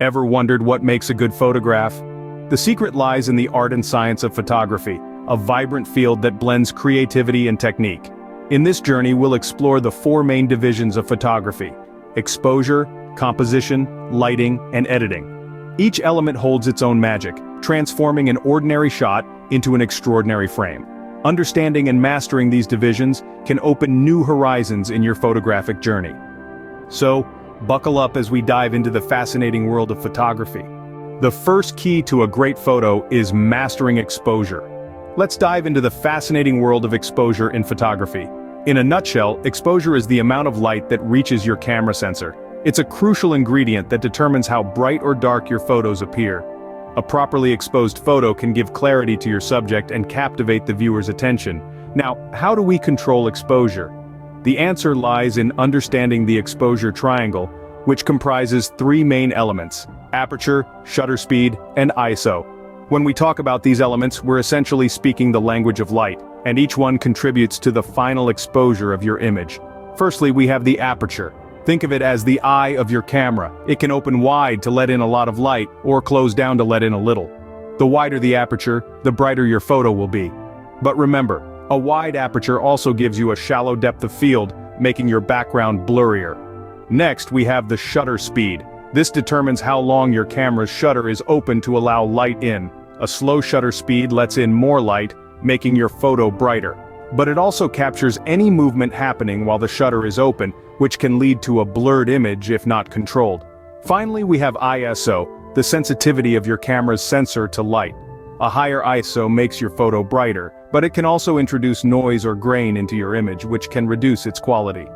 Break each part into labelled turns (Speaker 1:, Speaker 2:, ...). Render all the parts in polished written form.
Speaker 1: Ever wondered what makes a good photograph? The secret lies in the art and science of photography, a vibrant field that blends creativity and technique. In this journey we'll explore the four main divisions of photography: exposure, composition, lighting, and editing. Each element holds its own magic, transforming an ordinary shot into an extraordinary frame. Understanding and mastering these divisions can open new horizons in your photographic journey. So, buckle up as we dive into the fascinating world of photography. The first key to a great photo is mastering exposure. Let's dive into the fascinating world of exposure in photography. In a nutshell, exposure is the amount of light that reaches your camera sensor. It's a crucial ingredient that determines how bright or dark your photos appear. A properly exposed photo can give clarity to your subject and captivate the viewer's attention. Now, how do we control exposure? The answer lies in understanding the exposure triangle, which comprises three main elements: aperture, shutter speed, and ISO. When we talk about these elements, we're essentially speaking the language of light, and each one contributes to the final exposure of your image. Firstly, we have the aperture. Think of it as the eye of your camera. It can open wide to let in a lot of light, or close down to let in a little. The wider the aperture, the brighter your photo will be. But remember, a wide aperture also gives you a shallow depth of field, making your background blurrier. Next, we have the shutter speed. This determines how long your camera's shutter is open to allow light in. A slow shutter speed lets in more light, making your photo brighter. But it also captures any movement happening while the shutter is open, which can lead to a blurred image if not controlled. Finally, we have ISO, the sensitivity of your camera's sensor to light. A higher ISO makes your photo brighter, but it can also introduce noise or grain into your image, which can reduce its quality.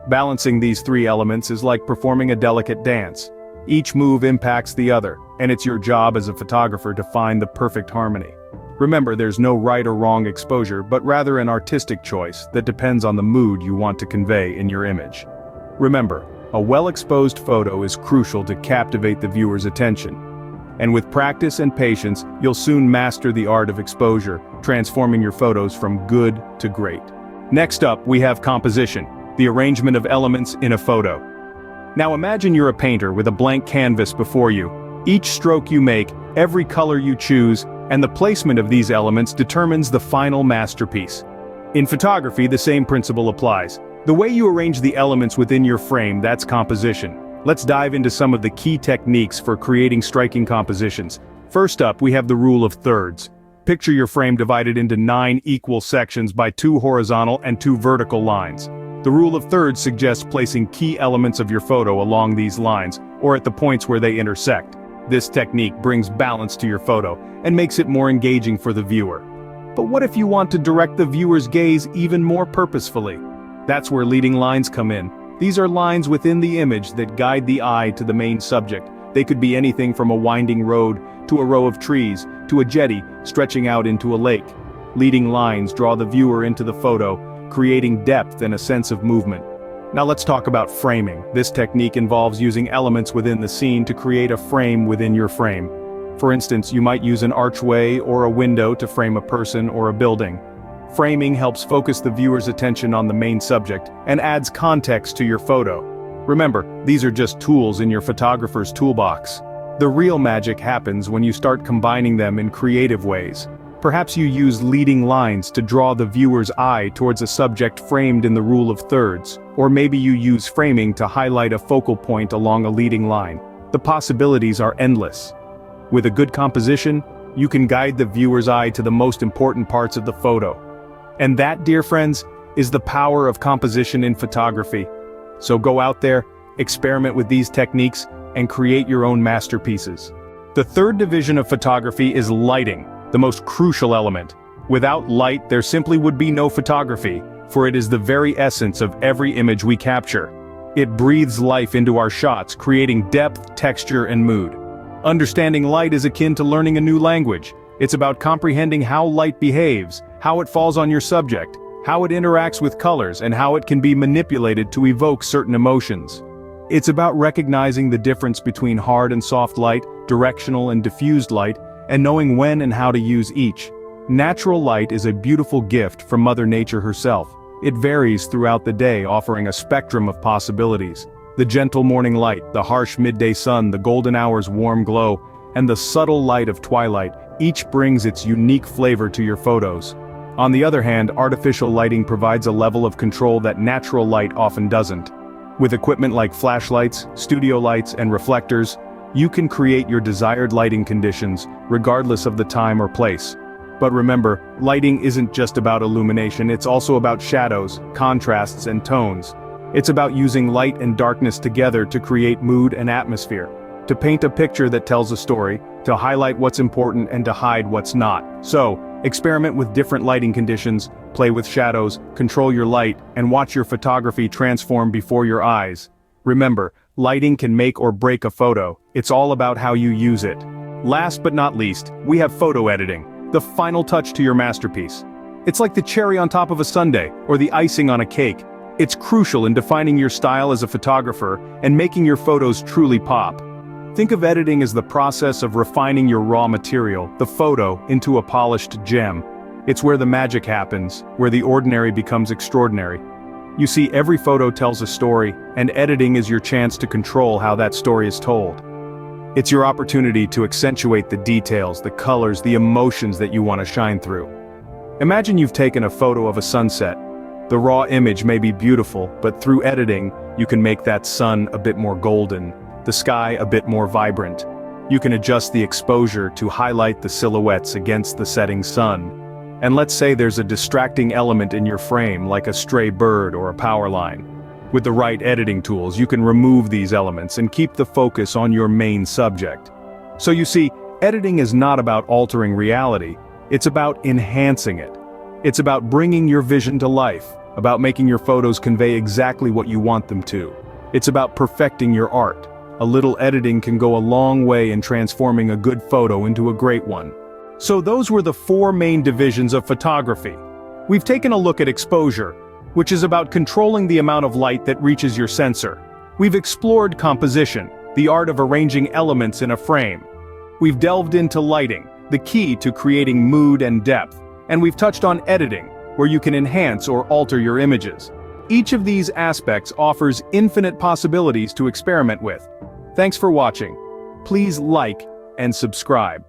Speaker 1: Balancing these three elements is like performing a delicate dance. Each move impacts the other, and it's your job as a photographer to find the perfect harmony. Remember, there's no right or wrong exposure, but rather an artistic choice that depends on the mood you want to convey in your image. Remember, a well-exposed photo is crucial to captivate the viewer's attention. And with practice and patience, you'll soon master the art of exposure, transforming your photos from good to great. Next up, we have composition, the arrangement of elements in a photo. Now imagine you're a painter with a blank canvas before you. Each stroke you make, every color you choose, and the placement of these elements determines the final masterpiece. In photography, the same principle applies. The way you arrange the elements within your frame, that's composition. Let's dive into some of the key techniques for creating striking compositions. First up, we have the rule of thirds. Picture your frame divided into 9 equal sections by 2 horizontal and 2 vertical lines. The rule of thirds suggests placing key elements of your photo along these lines, or at the points where they intersect. This technique brings balance to your photo and makes it more engaging for the viewer. But what if you want to direct the viewer's gaze even more purposefully? That's where leading lines come in. These are lines within the image that guide the eye to the main subject. They could be anything from a winding road, to a row of trees, to a jetty stretching out into a lake. Leading lines draw the viewer into the photo, creating depth and a sense of movement. Now let's talk about framing. This technique involves using elements within the scene to create a frame within your frame. For instance, you might use an archway or a window to frame a person or a building. Framing helps focus the viewer's attention on the main subject and adds context to your photo. Remember, these are just tools in your photographer's toolbox. The real magic happens when you start combining them in creative ways. Perhaps you use leading lines to draw the viewer's eye towards a subject framed in the rule of thirds, or maybe you use framing to highlight a focal point along a leading line. The possibilities are endless. With a good composition, you can guide the viewer's eye to the most important parts of the photo. And that, dear friends, is the power of composition in photography. So go out there, experiment with these techniques, and create your own masterpieces. The third division of photography is lighting, the most crucial element. Without light, there simply would be no photography, for it is the very essence of every image we capture. It breathes life into our shots, creating depth, texture, and mood. Understanding light is akin to learning a new language. It's about comprehending how light behaves, how it falls on your subject, how it interacts with colors, and how it can be manipulated to evoke certain emotions. It's about recognizing the difference between hard and soft light, directional and diffused light, and knowing when and how to use each. Natural light is a beautiful gift from Mother Nature herself. It varies throughout the day, offering a spectrum of possibilities. The gentle morning light, the harsh midday sun, the golden hour's warm glow, and the subtle light of twilight, each brings its unique flavor to your photos. On the other hand, artificial lighting provides a level of control that natural light often doesn't. With equipment like flashlights, studio lights, and reflectors, you can create your desired lighting conditions, regardless of the time or place. But remember, lighting isn't just about illumination, it's also about shadows, contrasts, and tones. It's about using light and darkness together to create mood and atmosphere, to paint a picture that tells a story, to highlight what's important and to hide what's not. So, experiment with different lighting conditions, play with shadows, control your light, and watch your photography transform before your eyes. Remember, lighting can make or break a photo. It's all about how you use it. Last but not least, we have photo editing, the final touch to your masterpiece. It's like the cherry on top of a sundae, or the icing on a cake. It's crucial in defining your style as a photographer and making your photos truly pop. Think of editing as the process of refining your raw material, the photo, into a polished gem. It's where the magic happens, where the ordinary becomes extraordinary. You see, every photo tells a story, and editing is your chance to control how that story is told. It's your opportunity to accentuate the details, the colors, the emotions that you want to shine through. Imagine you've taken a photo of a sunset. The raw image may be beautiful, but through editing, you can make that sun a bit more golden, the sky a bit more vibrant. You can adjust the exposure to highlight the silhouettes against the setting sun. And let's say there's a distracting element in your frame, like a stray bird or a power line. With the right editing tools, you can remove these elements and keep the focus on your main subject. So you see, editing is not about altering reality, it's about enhancing it. It's about bringing your vision to life, about making your photos convey exactly what you want them to. It's about perfecting your art. A little editing can go a long way in transforming a good photo into a great one. So those were the 4 main divisions of photography. We've taken a look at exposure, which is about controlling the amount of light that reaches your sensor. We've explored composition, the art of arranging elements in a frame. We've delved into lighting, the key to creating mood and depth. And we've touched on editing, where you can enhance or alter your images. Each of these aspects offers infinite possibilities to experiment with. Thanks for watching. Please like and subscribe.